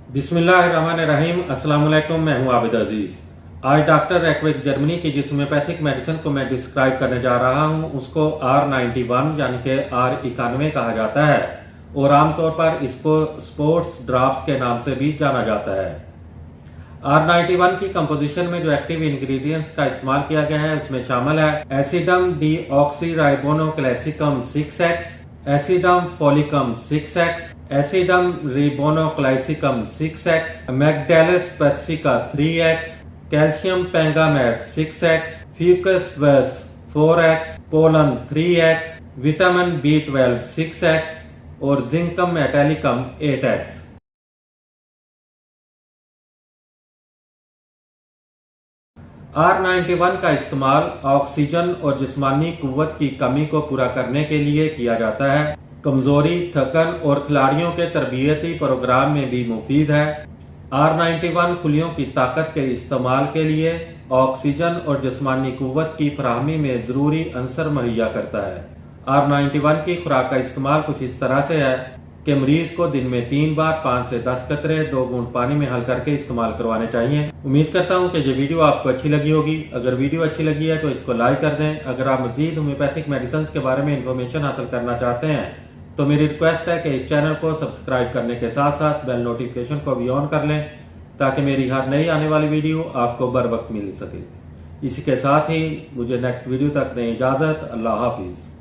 बिस्मिल्लाहिर्रहमानिर्रहीम। अस्सलाम वालेकुम। मैं हूं आबिद अजीज। आज डॉक्टर रेकविक जर्मनी की जिस होम्योपैथिक मेडिसिन को मैं डिस्क्राइब करने जा रहा हूं उसको R91 यानी कि R91 कहा जाता है और आमतौर पर इसको स्पोर्ट्स ड्रॉप्स के नाम से भी जाना जाता है। R91 की कंपोजिशन में जो एक्टिव इंग्रेडिएंट्स का इस्तेमाल किया गया है उसमें शामिल है acidum deoxyribonucleicum 6X, acidum folicum 6X, acidum ribonucleicum 6X, amygdalus persica 3X, calcium pangamate 6X, fucus वेस 4X, pollen 3X, vitamin B12 6X और जिंकम मेटालिकम 8X। R91 का इस्तेमाल ऑक्सीजन और जिस्मानी कुव्वत की कमी को पूरा करने के लिए किया जाता है। कमजोरी, थकन और खिलाड़ियों के तरबियती प्रोग्राम में भी मुफीद है। R91 खुलियों की ताकत के इस्तेमाल के लिए ऑक्सीजन और जिस्मानी कुव्वत की फराहमी में जरूरी अंसर मुहैया करता है। R91 की खुराक का इस्तेमाल कुछ इस तरह से है कि मरीज को दिन में 3 बार 5 से 10 कतरे 2 बूंद पानी में हल करके इस्तेमाल करवाने चाहिए। उम्मीद करता हूं कि ये वीडियो आपको अच्छी लगी होगी। अगर वीडियो अच्छी लगी है तो इसको लाइक कर दें। अगर आप मजीद होम्योपैथिक मेडिसिन के बारे में इंफॉर्मेशन हासिल करना चाहते हैं तो मेरी रिक्वेस्ट है कि इस चैनल को सब्सक्राइब करने के साथ साथ बेल नोटिफिकेशन को भी ऑन कर लें ताकि मेरी हर नई आने वाली वीडियो आपको बर वक्त मिल सके। इसी के साथ ही मुझे नेक्स्ट वीडियो तक दें इजाजत। अल्लाह हाफिज।